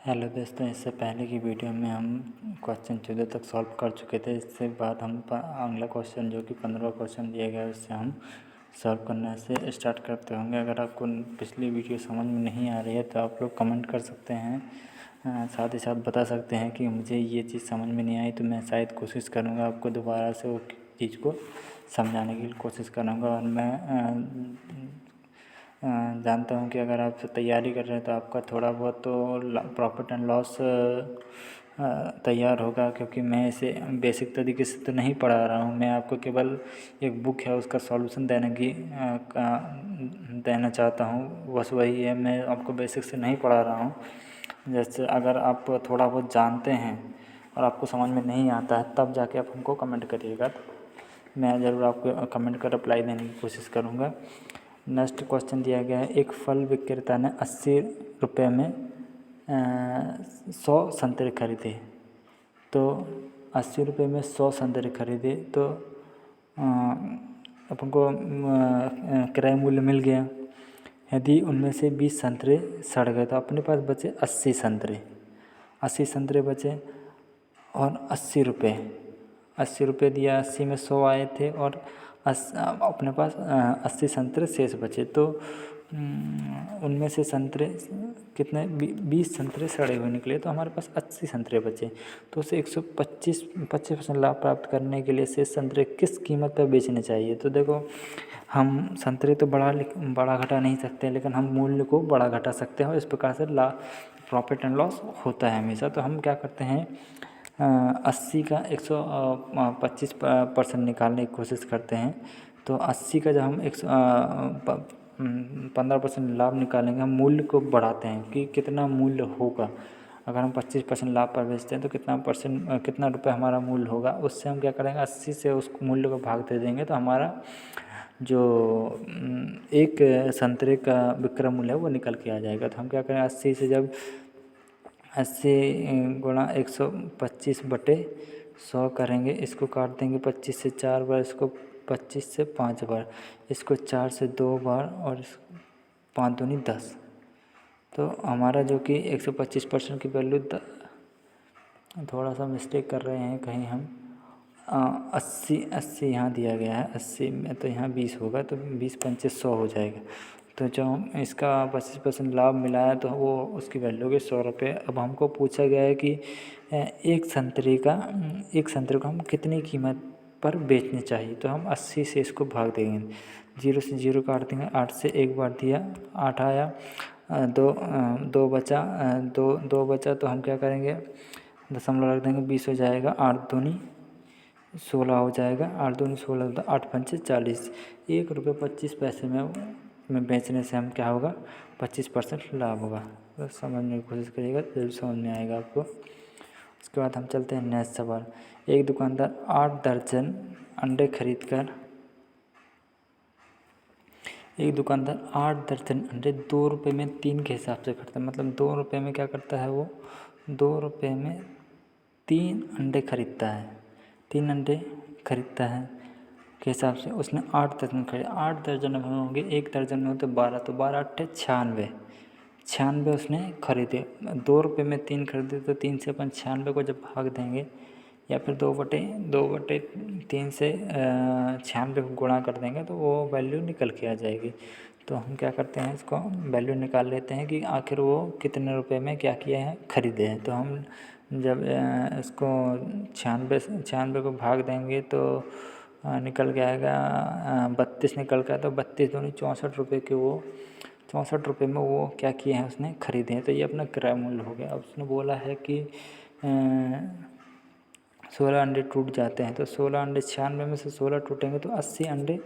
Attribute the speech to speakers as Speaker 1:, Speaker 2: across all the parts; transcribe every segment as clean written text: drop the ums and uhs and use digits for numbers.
Speaker 1: Hello दोस्तों, इससे पहले की वीडियो में हम क्वेश्चन 14 तक सॉल्व कर चुके थे। इससे बाद हम अगला क्वेश्चन जो कि 15 क्वेश्चन दिया गया है उससे हम सॉल्व करने से स्टार्ट करते होंगे। अगर आपको पिछली वीडियो समझ में नहीं आ रही है तो आप लोग कमेंट कर सकते हैं, साथ ही साथ बता सकते हैं कि मुझे ये चीज़ समझ में नहीं आई, तो मैं शायद कोशिश करूँगा आपको दोबारा से वो चीज़ को समझाने की कोशिश करूँगा। और मैं जानता हूँ कि अगर आप तैयारी कर रहे हैं तो आपका थोड़ा बहुत तो प्रॉफिट एंड लॉस तैयार होगा, क्योंकि मैं इसे बेसिक तरीके से तो नहीं पढ़ा रहा हूँ। मैं आपको केवल एक बुक है उसका सॉल्यूशन देना चाहता हूँ, बस वही है। मैं आपको बेसिक से नहीं पढ़ा रहा हूँ। जैसे अगर आप थोड़ा बहुत जानते हैं और आपको समझ में नहीं आता है तब जाके आप हमको कमेंट करिएगा, तो मैं ज़रूर आपको कमेंट का रिप्लाई देने की कोशिश करूँगा। नेक्स्ट क्वेश्चन दिया गया है, एक फल विक्रेता ने 80 रुपये में 100 संतरे खरीदे। तो 80 रुपये में 100 संतरे खरीदे तो अपन को क्रय मूल्य मिल गया। यदि उनमें से 20 संतरे सड़ गए तो अपने पास बचे 80 संतरे। 80 संतरे बचे और 80 रुपये दिया, 80 में 100 आए थे और अपने पास 80 संतरे शेष बचे। तो उनमें से संतरे कितने 20 संतरे सड़े हुए निकले, तो हमारे पास 80 संतरे बचे। तो उसे 25% लाभ प्राप्त करने के लिए शेष संतरे किस कीमत पर बेचने चाहिए। तो देखो, हम संतरे तो बड़ा घटा नहीं सकते, लेकिन हम मूल्य को बड़ा घटा सकते हैं और इस प्रकार से प्रॉफिट एंड लॉस होता है हमेशा। तो हम क्या करते हैं, 80 का 125% निकालने की कोशिश करते हैं। तो 80 का जब हम 15% लाभ निकालेंगे, हम मूल्य को बढ़ाते हैं कि कितना मूल्य होगा। अगर हम 25% लाभ पर बेचते हैं तो कितना रुपये हमारा मूल्य होगा। उससे हम क्या करेंगे, 80 से उस मूल्य को भाग दे देंगे तो हमारा जो एक संतरे का विक्रय मूल्य है वो निकल के आ जाएगा। तो हम क्या करें, 80 से जब 80 गुणा 125/100 करेंगे, इसको काट देंगे 25 से 4 बार, इसको 25 से 5 बार, इसको 4 से 2 बार और 5 दूनी 10। तो हमारा जो कि 125% की वैल्यू थोड़ा सा मिस्टेक कर रहे हैं कहीं हम, 80 यहाँ दिया गया है, 80 में तो यहाँ 20 होगा, तो 20 पंचे 100 हो जाएगा। तो जो हम इसका 25% लाभ मिला है तो वो उसकी वैल्यू होगी 100 रुपये। अब हमको पूछा गया है कि एक संतरे को हम कितनी कीमत पर बेचने चाहिए। तो हम 80 से इसको भाग देंगे, 0 से 0 काट देंगे, 8 से एक बार दिया 8 आया, दो बचा, दो बचा, तो हम क्या करेंगे, दशमलव रख देंगे, 20 हो जाएगा, 8 दूनी 16 हो जाएगा, 8 दूनी 16, तो 8 पंचे 40, 1 रुपये 25 पैसे में बेचने से हम क्या होगा, 25% लाभ होगा। तो समझने की कोशिश करिएगा, जरूर समझ में आएगा आपको। उसके बाद हम चलते हैं नेक्स्ट सवाल। एक दुकानदार 8 दर्जन अंडे खरीदकर 2 रुपये में 3 के हिसाब से खरीदता है। मतलब 2 रुपये में क्या करता है वो, 2 रुपये में 3 अंडे खरीदता है, 3 अंडे खरीदता है के हिसाब से उसने 8 दर्जन खरीदे। 8 दर्जन में होंगे, 1 दर्जन में होते 12, तो 12 8 96 उसने खरीदे। 2 रुपये में 3 खरीदे, तो 3 से अपन 96 को जब भाग देंगे, या फिर 2/3 से 96 को गुणा कर देंगे तो वो वैल्यू निकल के आ जाएगी। तो हम क्या करते हैं, इसको वैल्यू निकाल लेते हैं कि आखिर वो कितने रुपए में क्या किए हैं, खरीदे हैं। तो हम जब इसको 96 को भाग देंगे तो निकल के आएगा 32 निकल के आया। तो 32 दूनी 64 रुपये के वो 64 रुपये में वो क्या किए हैं, उसने खरीदे हैं। तो ये अपना क्रय मूल्य हो गया। अब उसने बोला है कि 16 अंडे टूट जाते हैं, तो 16 अंडे 96 में से 16 टूटेंगे तो 80 अंडे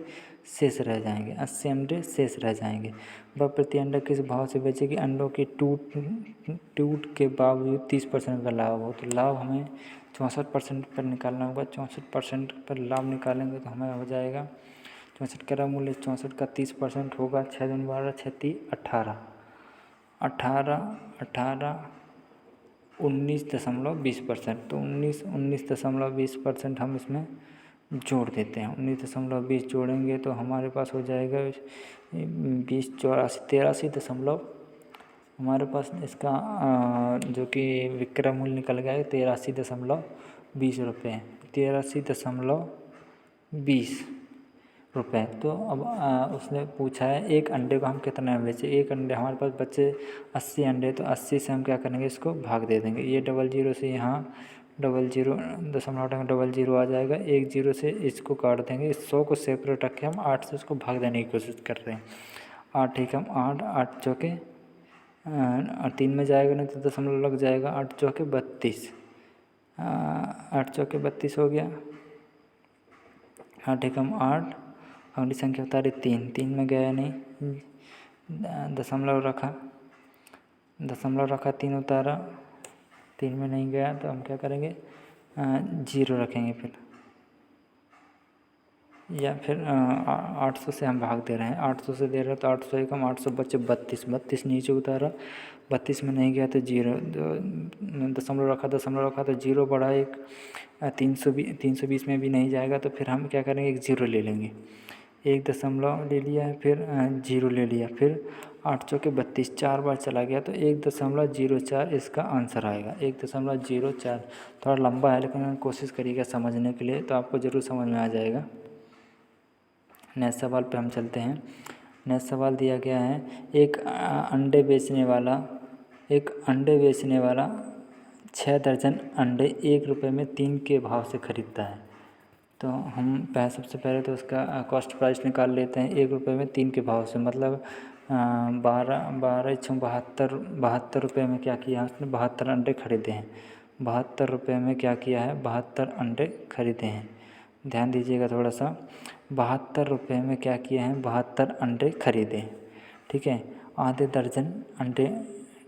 Speaker 1: शेष रह जाएंगे, 80 अंडे शेष रह जाएंगे। वह प्रति अंडा किस भाव से बेचेगी। अंडों की टूट के बावजूद 30% का लाभ हो, तो लाभ हमें 64% पर निकालना होगा। 64% पर लाभ निकालेंगे तो हमें हो जाएगा 64 का मूल्य 64 का 30% होगा, 6 दूनी 12, 6 3 18, 19.20%। तो 19.20% हम इसमें जोड़ देते हैं। 19.20 जोड़ेंगे तो हमारे पास हो जाएगा 20 84 83.80 हमारे पास इसका जो कि विक्रय मूल्य निकल गया है 83.20 रुपये, 83.20 रुपये। तो अब उसने पूछा है एक अंडे को हम कितना में बेचें। एक अंडे हमारे पास बचे 80 अंडे, तो 80 से हम क्या करेंगे, इसको भाग दे देंगे। ये 00 से यहाँ 00 दशमलव हटाएंगे, 00 आ जाएगा। 10 से इसको काट देंगे। इस 100 को सेपरेट रख के हम 8 से उसको भाग देने की कोशिश कर रहे हैं। 8 एकम 8, 8 चौके 3 में जाएगा, नहीं तो दशमलव लग जाएगा। 8 चौके 32, 8 चौके 32 हो गया। 8 एकम 8, अगली संख्या बता रही 3, 3 में गया नहीं, दशमलव रखा, 3 उतारा, 3 में नहीं गया, तो हम क्या करेंगे, 0 रखेंगे फिर, या फिर 800 से हम भाग दे रहे हैं। 800 से दे रहे हैं तो 800 एकम 800 बचे 32, 32 नीचे उतारा, 32 में नहीं गया तो 0, दशमलव रखा तो 0 बढ़ा एक, 320 में भी नहीं जाएगा, तो फिर हम क्या करेंगे, एक 0 ले लेंगे। 1 दशमलव ले लिया, फिर 0 ले लिया, फिर 8 चौके 32, 4 बार चला गया, तो 1.04 इसका आंसर आएगा। 1.04 थोड़ा लंबा है, लेकिन कोशिश करिएगा समझने के लिए, तो आपको ज़रूर समझ में आ जाएगा। नेक्स्ट सवाल पे हम चलते हैं। नेक्स्ट सवाल दिया गया है, एक अंडे बेचने वाला 6 दर्जन अंडे 1 रुपये में 3 के भाव से ख़रीदता है। तो हम सबसे पहले तो उसका कॉस्ट प्राइस निकाल लेते हैं। 1 रुपये में 3 के भाव से, मतलब 72 रुपये में क्या किया उसने, 72 अंडे खरीदे हैं। 72 रुपये में क्या किया है, 72 अंडे खरीदे हैं। ध्यान दीजिएगा थोड़ा सा, 72 रुपये में क्या किए हैं, 72 अंडे खरीदे, ठीक है। आधे दर्जन अंडे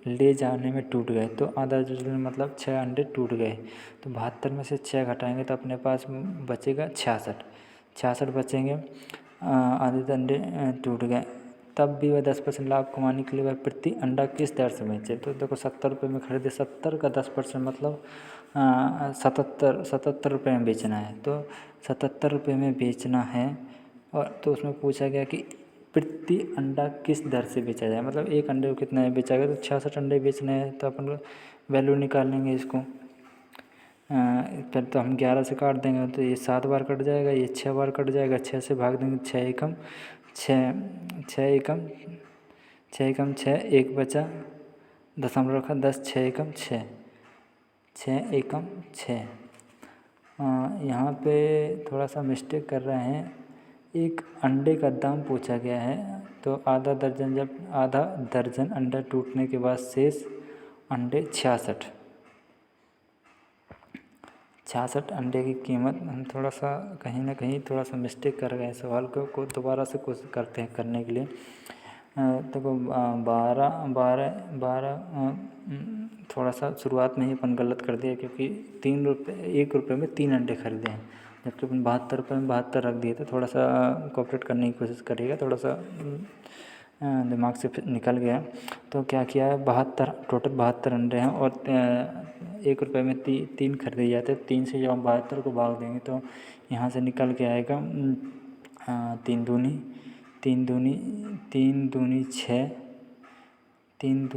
Speaker 1: ले जाने में टूट गए, तो आधा दर्जन मतलब 6 अंडे टूट गए, तो 72 में से 6 घटाएंगे तो अपने पास बचेगा 66 बचेंगे। आधे अंडे टूट गए, तब भी वह 10% लाभ कमाने के लिए वह प्रति अंडा किस दर से बेचे। तो देखो 70 रुपये में खरीदे, 70 का 10% मतलब 77 रुपये में बेचना है, तो 77 रुपये में बेचना है। और तो उसमें पूछा गया कि प्रति अंडा किस दर से बेचा जाए, मतलब एक अंडे को कितना बेचा गया, तो 66 अंडे बेचने हैं, तो अपन वैल्यू निकाल लेंगे इसको। फिर तो हम 11 से काट देंगे, तो ये 7 बार कट जाएगा, ये 6 बार कट जाएगा, 6 से भाग देंगे, 6 एकम 6, 1 बचा, दशमलव रखा 10, 6 एकम 6, 6 एकम 6। यहाँ पे थोड़ा सा मिस्टेक कर रहे हैं, एक अंडे का दाम पूछा गया है, तो आधा दर्जन अंडा टूटने के बाद शेष अंडे 66 अंडे की कीमत। हम थोड़ा सा कहीं ना कहीं थोड़ा सा मिस्टेक कर गए सवाल को दोबारा से कोशिश करते हैं करने के लिए। तो 12 थोड़ा सा शुरुआत में ही अपन गलत कर दिया, क्योंकि 1 रुपये में 3 अंडे खरीदे हैं, जबकि अपन 72 रुपये में 72 रख दिए। तो थोड़ा सा कोऑपरेट करने की कोशिश करिएगा, थोड़ा सा दिमाग से निकल गया। तो क्या किया है, टोटल 72 अंडे हैं, और 1 रुपये में 3 खरीदे जाते हैं। 3 से जब हम 72 को भाग देंगे तो यहाँ से निकल के आएगा 3 दूनी 6, 3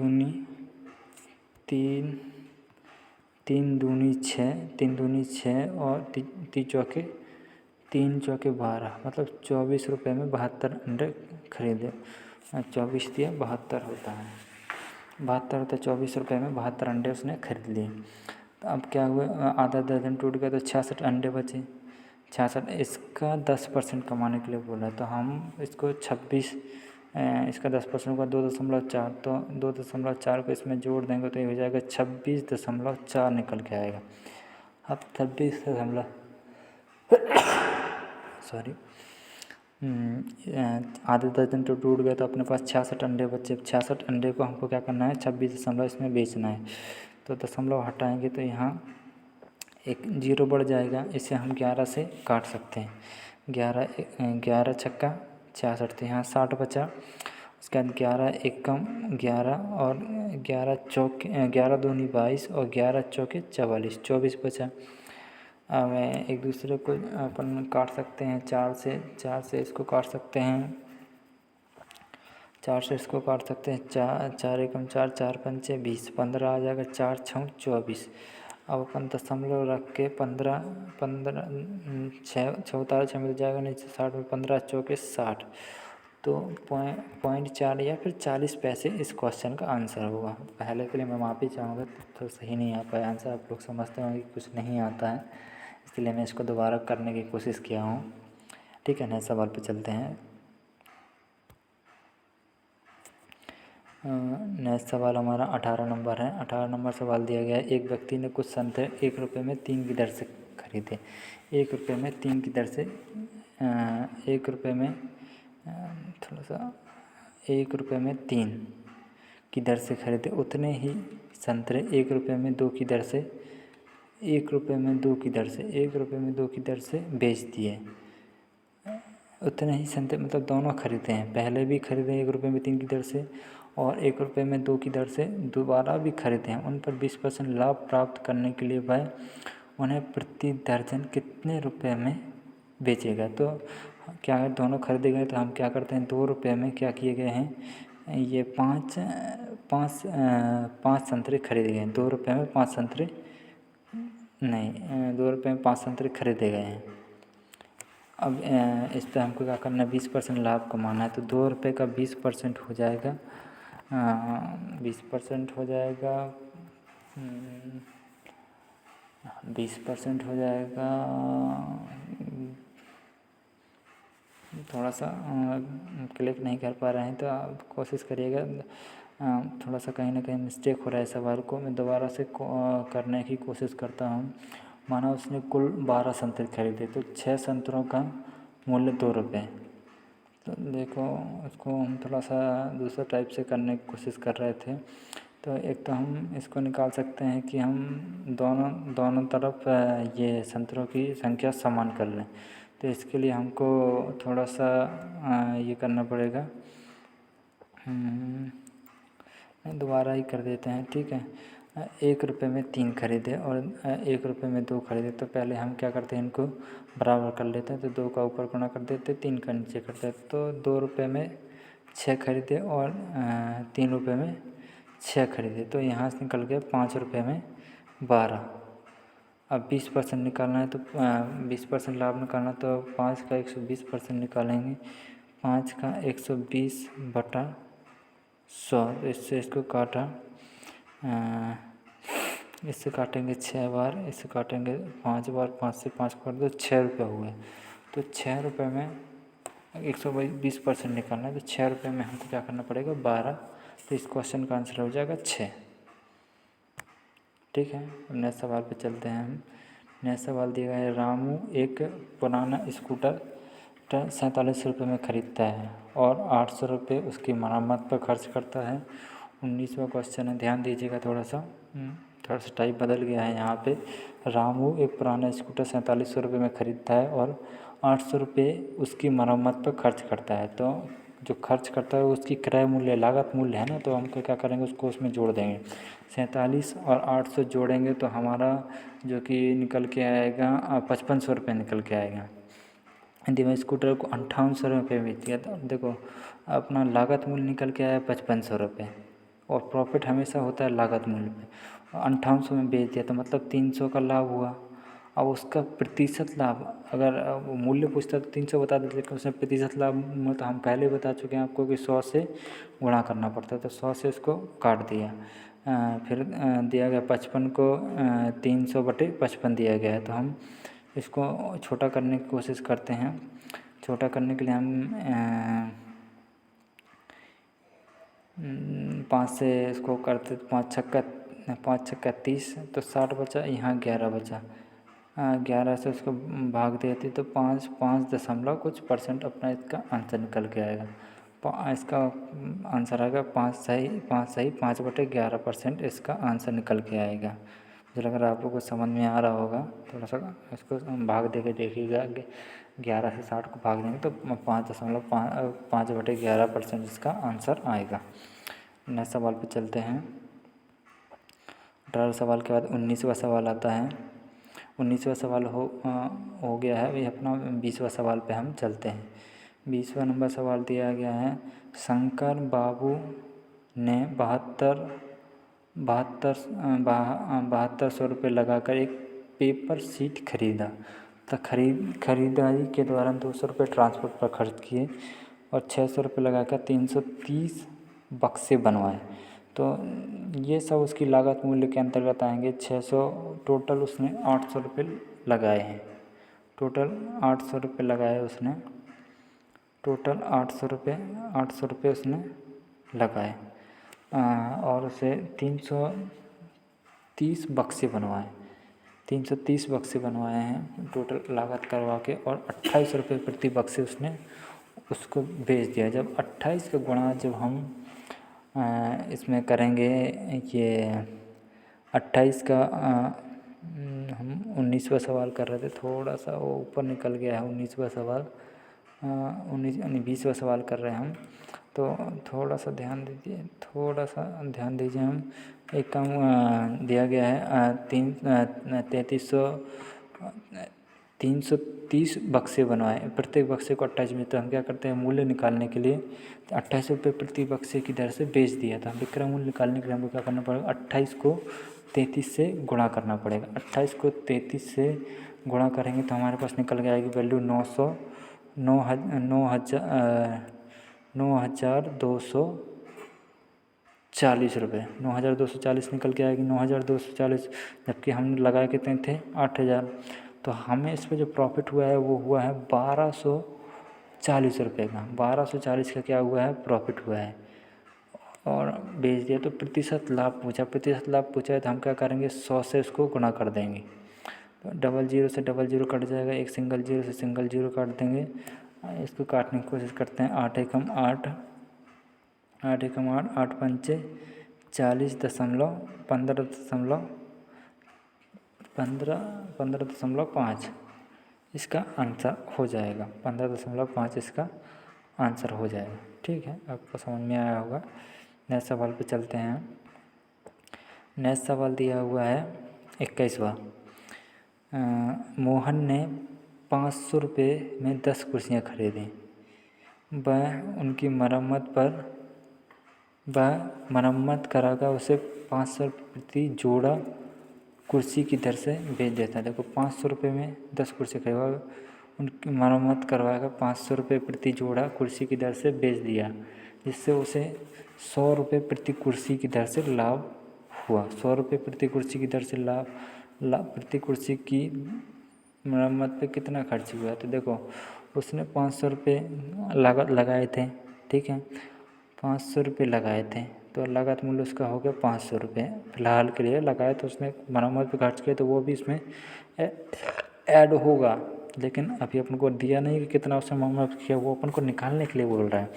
Speaker 1: दूनी 6 और 3 चौके 12, मतलब 24 रुपये में 72 अंडे खरीदे। 24 दिया 72 होता है, 72 होता है, 24 रुपये में 72 अंडे उसने खरीद लिए। तो अब क्या हुआ, आधा दर्जन टूट गया, तो 66 अंडे बचे। 66, इसका 10% कमाने के लिए बोला, तो हम इसको 26, इसका 10% का 2.4, तो 2.4 को इसमें जोड़ देंगे तो ये हो जाएगा 26.4 निकल के आएगा। अब 26 आधे दर्जन तो टूट गए, तो अपने पास 66 अंडे बचे। 66 अंडे को हमको क्या करना है, 26 इसमें बेचना है, तो दशमलव हटाएंगे तो यहाँ एक 0 बढ़ जाएगा, इसे हम 11 से काट सकते हैं। 11 छक्का 66, तो यहाँ 60 बचा। उसके बाद 11 एकम 11 और 11 दूनी 22 और 11 चौके 44, 24 बचा। अब एक दूसरे को अपन काट सकते हैं 4 से इसको काट सकते हैं। 4 से इसको काट सकते हैं, 4 एकम 4, 4 पंचे 20, 15 आ जाएगा, 4 छः 24। अब अपन दशमलव रख के 15 15 छः उतारा 6 मिल जाएगा नीचे 60 में, 15 चौके 60, तो 0.4 या फिर 40 पैसे इस क्वेश्चन का आंसर होगा। पहले के लिए मैं माफ़ी चाहूँगा, तो सही नहीं आ पाया आंसर, आप लोग समझते होंगे कि कुछ नहीं आता है, इसलिए मैं इसको दोबारा करने की कोशिश किया हूँ। ठीक है, नए सवाल पे चलते हैं। नया सवाल हमारा 18 नंबर है। 18 नंबर सवाल दिया गया है, एक व्यक्ति ने कुछ संतरे 1 रुपये में 3 की दर से खरीदे। 1 रुपये में 3 की दर से 1 रुपये में थोड़ा सा 1 रुपये में 3 की दर से खरीदे। उतने ही संतरे 1 रुपये में 2 की दर से 1 रुपये में 2 की दर से 1 रुपये में 2 की दर से बेच दिए। उतने ही संतरे मतलब दोनों खरीदे हैं, पहले भी खरीदे 1 रुपये में 3 की दर से और 1 रुपये में 2 की दर से दोबारा भी खरीदे हैं। उन पर 20% लाभ प्राप्त करने के लिए वह उन्हें प्रति दर्जन कितने रुपए में बेचेगा। तो क्या है, दोनों खरीदे गए तो हम क्या करते हैं, 2 रुपये में क्या किए गए हैं, ये पाँच संतरे खरीदे गए हैं। 2 रुपये में 5 संतरे नहीं, 2 रुपये में 5 संतरे खरीदे गए हैं। अब इस पर हमको क्या करना है, 20% लाभ कमाना है। तो 2 रुपये का 20% हो जाएगा, 20% हो जाएगा, 20% हो जाएगा, थोड़ा सा क्लिक नहीं कर पा रहे हैं तो आप कोशिश करिएगा, थोड़ा सा कहीं ना कहीं मिस्टेक हो रहा है सवाल को, मैं दोबारा से करने की कोशिश करता हूँ। माना उसने कुल 12 संतरे खरीदे, तो 6 संतरों का मूल्य 2 रुपये। तो देखो, उसको हम थोड़ा सा दूसरा टाइप से करने की कोशिश कर रहे थे। तो एक तो हम इसको निकाल सकते हैं कि हम दोनों तरफ ये संतरों की संख्या समान कर लें। तो इसके लिए हमको थोड़ा सा ये करना पड़ेगा, दोबारा ही कर देते हैं। ठीक है, 1 रुपये में 3 खरीदे और 1 रुपये में 2 खरीदे, तो पहले हम क्या करते हैं, इनको बराबर कर लेते हैं। तो 2 का ऊपर गुणा कर देते, 3 का नीचे करते हैं। तो 2 रुपये में 6 खरीदे और 3 रुपये में 6 खरीदे, तो यहाँ से निकल गया 5 रुपये में 12। अब 20% निकालना है, तो 20% लाभ निकालना, तो 5 का 120% निकालेंगे, 5 का 120/100। इससे इसको काटा, इससे काटेंगे 6 बार, इससे काटेंगे 5 बार, 5 से 5 काट दो, 6 रुपये हुए। तो 6 रुपये में 120% निकालना है, तो 6 रुपये में हमको क्या करना पड़ेगा, 12। तो इस क्वेश्चन का आंसर हो जाएगा 6। ठीक है, नए सवाल पे चलते हैं हम। नया सवाल दिया गया है, रामू एक पुराना स्कूटर 47 रुपये में ख़रीदता है और 800 रुपये उसकी मरम्मत पर खर्च करता है। 19वां क्वेश्चन है, ध्यान दीजिएगा, थोड़ा सा टाइप बदल गया है यहाँ पे। रामू एक पुराना स्कूटर 4700 रुपये में ख़रीदता है और 800 रुपये उसकी मरम्मत पर खर्च करता है। तो जो खर्च करता है उसकी क्रय मूल्य, लागत मूल्य है ना, तो हम क्या करेंगे, उसको उसमें जोड़ देंगे। 47 और 800 जोड़ेंगे तो हमारा जो कि निकल के आएगा 5500 रुपये निकल के आएगा। यदि मैं स्कूटर को 5800 रुपये बेच दिया, तो देखो अपना लागत मूल्य निकल के आया 5500 रुपये, और प्रॉफिट हमेशा होता है लागत मूल्य पे। 5800 में बेच दिया तो मतलब 300 का लाभ हुआ। अब उसका प्रतिशत लाभ, अगर वो मूल्य पूछता तो 300 बता देते, लेकिन उसमें प्रतिशत लाभ तो हम पहले बता चुके हैं आपको कि 100 से गुणा करना पड़ता है, तो 100 से उसको काट दिया। फिर दिया गया 55 को 300/55 दिया गया है। तो हम इसको छोटा करने की कोशिश करते हैं। छोटा करने के लिए हम 5 से इसको करते, 5 छक्का 30, तो 60 बचा, यहाँ 11 बचा। 11 से उसको भाग देती तो 5 दशमलव कुछ % अपना इसका आंसर निकल के आएगा। इसका आंसर आएगा 5/11% इसका आंसर निकल के आएगा। मुझे लग रहा है आप लोग को समझ में आ रहा होगा। थोड़ा सा इसको भाग दे के देखिएगा, 11 से 60 को भाग देंगे तो 5/11% इसका आंसर आएगा। नेक्स्ट सवाल पे चलते हैं। 18 सवाल के बाद 19वां सवाल आता है। 19वां सवाल हो गया है, अभी अपना 20वां सवाल पे हम चलते हैं। 20वां नंबर सवाल दिया गया है, शंकर बाबू ने 7200 रुपये लगाकर एक पेपर सीट खरीदा। तो खरीदारी के दौरान 200 रुपये ट्रांसपोर्ट पर खर्च किए और 600 रुपये लगाकर 330 बक्से बनवाए। तो ये सब उसकी लागत मूल्य के अंतर्गत आएंगे। 600 टोटल उसने 800 रुपये लगाए हैं। टोटल 800 रुपये लगाए उसने। टोटल 800 रुपये उसने लगाए और उसे 330 बक्से बनवाए। 330 बक्से बनवाए हैं टोटल लागत करवा के, और 28 रुपये प्रति बक्से उसने उसको बेच दिया। जब 28 का गुणा जब हम इसमें करेंगे, ये 28 का हम 19वां सवाल कर रहे थे, थोड़ा सा वो ऊपर निकल गया है। 19वां सवाल 20वां सवाल कर रहे हैं हम, तो थोड़ा सा ध्यान दीजिए। हम एक काम दिया गया है 330 बक्से बनवाए, प्रत्येक बक्से को 28 में। तो हम क्या करते हैं, मूल्य निकालने के लिए 28 रुपये प्रति बक्से की दर से बेच दिया था। विक्रय मूल्य निकालने के लिए हमको क्या करना पड़ेगा, 28 को 33 से गुणा करना पड़ेगा। 28 को 33 से गुणा करेंगे तो हमारे पास निकल के आएगी वैल्यू 9,240 रुपये। 9,240 निकल के आएगी। 9,240, जबकि हम लगाए कितने थे, 8,000। तो हमें इस पर जो प्रॉफिट हुआ है वो हुआ है 1240 रुपये का। 1240 का क्या हुआ है, प्रॉफिट हुआ है और बेच दिया। तो प्रतिशत लाभ पूछा है तो हम क्या करेंगे, 100 से उसको गुणा कर देंगे। तो 00 से 00 कट जाएगा, एक सिंगल जीरो से सिंगल जीरो काट देंगे। इसको काटने की कोशिश करते हैं। 8 एकम 8, 8 एकम 8, 8 पंचे 40.15.5 इसका आंसर हो जाएगा। 15.5 इसका आंसर हो जाएगा। ठीक है, आपको समझ में आया होगा। नेक्स्ट सवाल पे चलते हैं। नेक्स्ट सवाल दिया हुआ है 21वां। मोहन ने 500 रुपये में 10 कुर्सियाँ खरीदी। वह उनकी मरम्मत कराकर उसे 500 प्रति जोड़ा कुर्सी की दर से बेच देता है। देखो, 500 रुपये में 10 कुर्सी खरीदा, उनकी मरम्मत करवाकर 500 रुपये प्रति जोड़ा कुर्सी की दर से बेच दिया, जिससे उसे 100 रुपये प्रति कुर्सी की दर से लाभ हुआ। 100 रुपये प्रति कुर्सी की दर से लाभ प्रति कुर्सी की मरम्मत पे कितना खर्च हुआ। तो देखो, उसने 500 रुपये लागत लगाए थे। ठीक है, 500 रुपये लगाए थे, तो लागत मूल्य उसका हो गया 500 रुपये। फिलहाल के लिए लगाए तो उसने मरम्मत पे खर्च किया, तो वो भी इसमें ऐड होगा। लेकिन अभी अपन को दिया नहीं कि कितना उसने मरम्मत किया, वो अपन को निकालने के लिए बोल रहा है।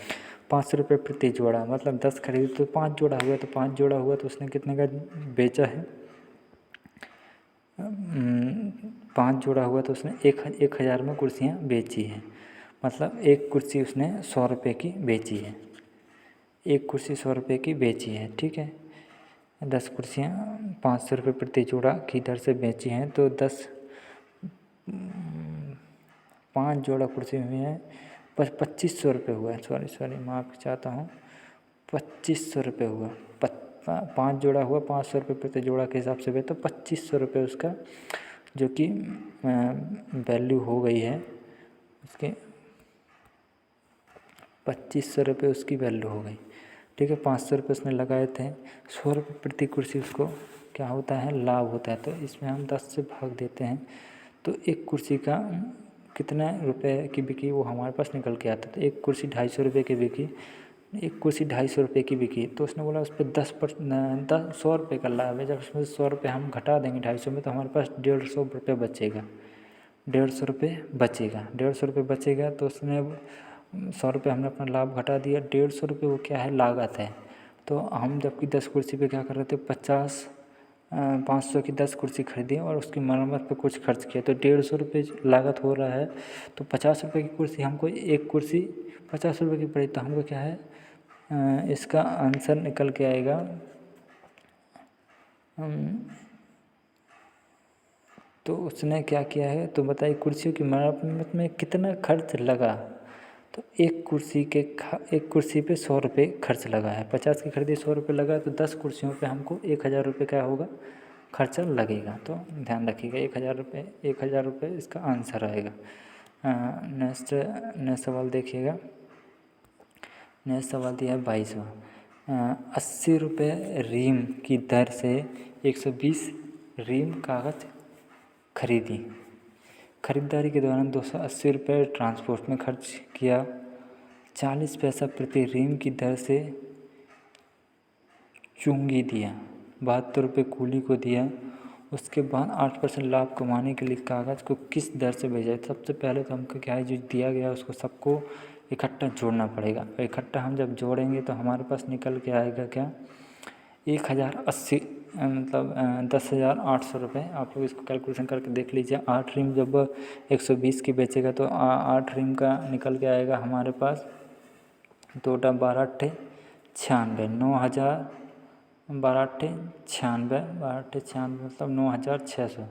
Speaker 1: 500 रुपये प्रति जोड़ा, मतलब 10 खरीदे तो 5 जोड़ा हुआ, तो 5 जोड़ा हुआ तो उसने कितने का बेचा है, 5 जोड़ा हुआ तो उसने 1000 में कुर्सियाँ बेची हैं। मतलब एक कुर्सी उसने 100 रुपये की बेची है। एक कुर्सी 100 रुपये की बेची है। ठीक है, 10 कुर्सियाँ 500 रुपये प्रति जोड़ा की दर से बेची हैं, तो 5 जोड़ा कुर्सी हुई हैं, 2500 रुपये हुआ है। सॉरी माफ़ चाहता हूँ, 2500 रुपये हुआ। 5 जोड़ा हुआ, 500 रुपये प्रति जोड़ा के हिसाब से तो 2500 रुपये उसका जो कि वैल्यू हो गई है उसके, 2500 रुपये उसकी वैल्यू हो गई। ठीक है, 500 रुपये उसने लगाए थे, 100 रुपये प्रति कुर्सी उसको क्या होता है, लाभ होता है। तो इसमें हम 10 से भाग देते हैं, तो एक कुर्सी का कितना रुपए की बिकी वो हमारे पास निकल के आता है। तो एक कुर्सी 250 रुपये की बिकी, एक कुर्सी 250 रुपये की बिकी, तो उसने बोला उस पर 100 रुपये का लाभ है। जब उसमें 100 रुपये हम घटा देंगे 250 में, तो हमारे पास 150 रुपये बचेगा। 150 रुपये बचेगा। 150 रुपये बचेगा, तो उसने 100 रुपये हमने अपना लाभ घटा दिया। 150 रुपये वो क्या है, लागत है। तो हम जबकि 10 कुर्सी पे क्या कर रहे थे, 500 की 10 कुर्सी खरीदी और उसकी मरम्मत पे कुछ खर्च किया, तो 150 रुपये लागत हो रहा है। तो 50 रुपये की कुर्सी हमको, एक कुर्सी 50 रुपये की पड़ी, तो हमको क्या है, इसका आंसर निकल के आएगा तो उसने क्या किया है, तो बताइए कुर्सियों की मरम्मत में कितना खर्च लगा। तो एक कुर्सी पे 100 रुपये खर्च लगा है, 50 की खरीदी 100 रुपये लगा, तो 10 कुर्सियों पे हमको 1000 रुपये क्या होगा, खर्चा लगेगा। तो ध्यान रखिएगा 1000 रुपये इसका आंसर आएगा। नेक्स्ट सवाल देखिएगा। नेक्स्ट सवाल दिया है 22वां। 80 रुपये रीम की दर से 120 रीम कागज़ खरीदी। खरीदारी के दौरान 280 रुपये ट्रांसपोर्ट में खर्च किया। 40 पैसा प्रति रीम की दर से चुंगी दिया। 72 रुपये कूली को दिया। उसके बाद 8% लाभ कमाने के लिए कागज़ को किस दर से भेजा। सबसे पहले तो हमको क्या है, जो दिया गया उसको सबको इकट्ठा जोड़ना पड़ेगा। इकट्ठा हम जब जोड़ेंगे तो हमारे पास निकल के आएगा क्या, 1080 मतलब 10,800 रुपये। आप लोग इसको कैलकुलेशन करके देख लीजिए। 8 रीम जब 120 की बेचेगा तो 8 रीम का निकल के आएगा हमारे पास 2 12 8 96, 9000 12 8 96, 12 8 96 मतलब 9600,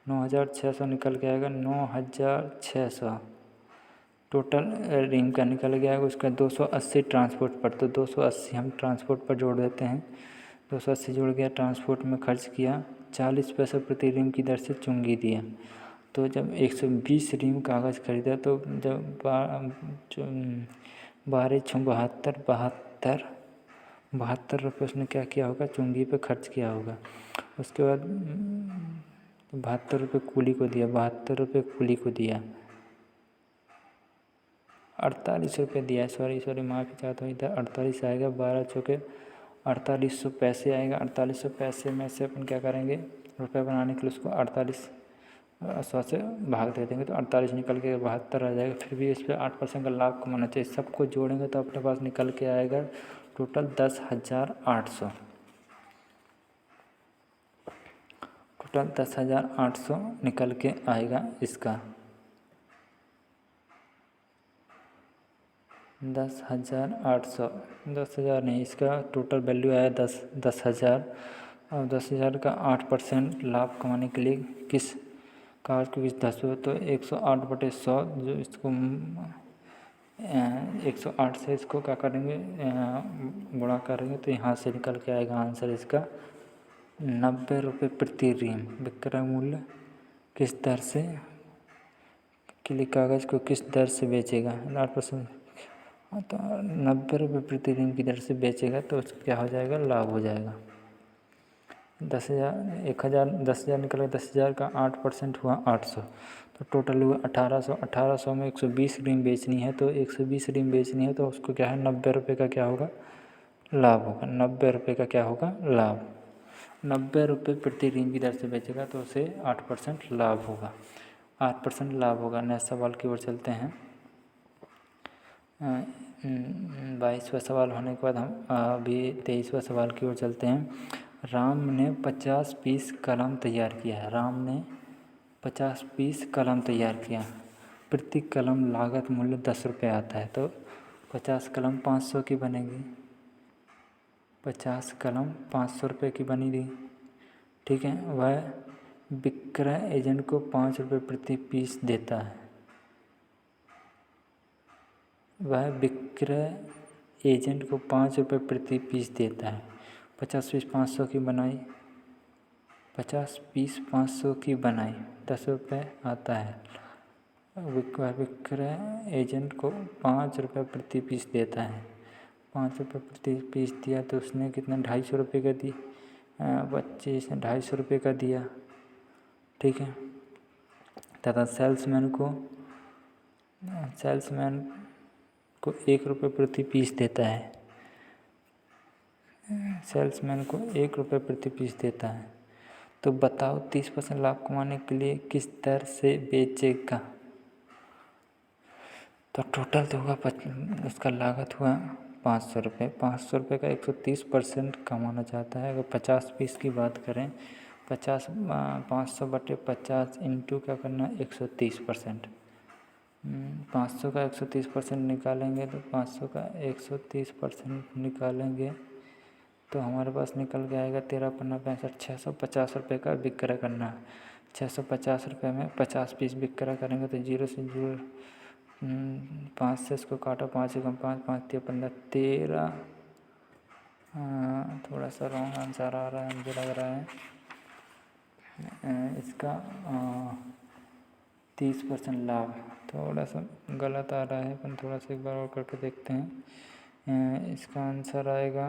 Speaker 1: 9600 निकल के आएगा 9600 टोटल रीम का निकल गया है। उसका 280 ट्रांसपोर्ट पर, तो 280 हम ट्रांसपोर्ट पर जोड़ देते हैं। 280 जुड़ गया, ट्रांसपोर्ट में खर्च किया। 40 पैसा प्रति रीम की दर से चुंगी दिया। तो जब 120 रीम कागज़ खरीदा तो जब 12 6 72 रुपये उसने क्या किया होगा, चुंगी पे खर्च किया होगा। उसके बाद 72 रुपये कूली को दिया, 72 रुपये कूली को दिया। 48 रुपये दिया है, सॉरी माफ़ी चाहता हूँ, इधर 48 आएगा, 12 चौके 4800 पैसे आएगा। 4800 पैसे में से अपन क्या करेंगे, रुपये बनाने के लिए उसको 48 100 से भाग दे देंगे तो 48 निकल के 72 आ जाएगा। फिर भी इस पर 8% का लाभ कमाना चाहिए। सबको जोड़ेंगे तो अपने पास निकल के आएगा टोटल 10,800। टोटल 10,800 निकल के आएगा इसका। 10,800, 10,000 नहीं, इसका टोटल वैल्यू आया 10,000। और 10,000 का 8% लाभ कमाने के लिए किस कागज़ को किस 10 तो 108/100 जो इसको 108 से इसको क्या करेंगे, गुणा करेंगे तो यहाँ से निकल के आएगा आंसर इसका 90 रुपये प्रति रीम। विक्रय मूल्य किस दर से के लिए कागज़ को किस दर से बेचेगा, 8%, तो 90 रुपये प्रति रीम की दर से बेचेगा तो उसका क्या हो जाएगा, लाभ हो जाएगा। 10,000 निकल गया, 10,000 का 8% हुआ 800, तो टोटल हुआ 1800। 1800 में 120 रीम बेचनी है, तो 120 रीम बेचनी है तो उसको क्या है, 90 रुपये का क्या होगा, लाभ होगा। 90 रुपये का क्या होगा, लाभ। 90 रुपये प्रति रीम की दर से बेचेगा तो उसे 8% लाभ होगा, 8% लाभ होगा। नेक्स्ट सवाल की ओर चलते हैं। 22वां सवाल होने के बाद हम अभी 23वां सवाल की ओर चलते हैं। राम ने 50 पीस कलम तैयार किया है। राम ने 50 पीस कलम तैयार किया। प्रति कलम लागत मूल्य 10 रुपये आता है, तो 50 कलम 500 की बनेगी। 50 कलम 500 रुपये की बनेगी, ठीक है। वह विक्रय एजेंट को 5 रुपये प्रति पीस देता है। वह विक्रय एजेंट को 5 रुपये प्रति पीस देता है। 50 पीस 500 की बनाई, 50 पीस 500 की बनाई, 10 रुपये आता है। विक्रय एजेंट को 5 रुपये प्रति पीस देता है। 5 रुपये प्रति पीस दिया तो उसने कितना, 250 रुपये का दी, 250 रुपये का दिया, ठीक है। तथा सेल्समैन को 1 रुपये प्रति पीस देता है। सेल्समैन को 1 रुपये प्रति पीस देता है। तो बताओ 30% लाभ कमाने के लिए किस दर से बेचेगा। तो टोटल तो होगा उसका लागत हुआ 500 रुपये। 500 रुपये का 130% कमाना चाहता है। अगर 50 पीस की बात करें, 500/50 इंटू क्या करना है, 130%। 500 का 130% निकालेंगे तो 500 का 130% निकालेंगे तो हमारे पास निकल के आएगा 13 पन्ना 65, 650 रुपये का विक्रय करना है। 650 रुपये में 50 पीस विक्रय करेंगे तो 0 से 0 5 से इसको काटा, 5 एकम 5, 5 तिया 15, 13। थोड़ा सा रॉन्ग आंसर आ रहा है मुझे लग रहा है। इसका 30% लाभ, थोड़ा सा गलत आ रहा है, पर थोड़ा सा एक बार और करके देखते हैं। इसका आंसर आएगा